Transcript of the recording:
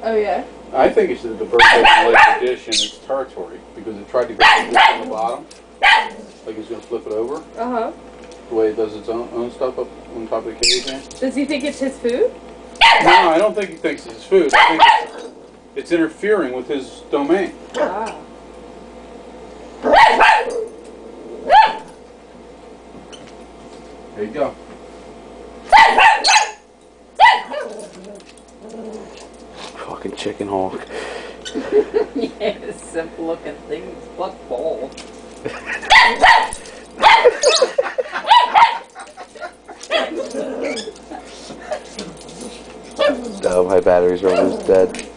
Oh, yeah? I think it's that the bird doesn't like the dish in its territory because it tried to grab the dish on the bottom, like it's going to flip it over. Uh-huh. The way it does its own stuff up on top of the cage. Man. Does he think it's his food? No, I don't think he thinks it's his food. I think it's interfering with his domain. Ah. There you go. Fucking chicken hawk. Yeah, simple looking things, but ball. Oh, my battery's almost dead.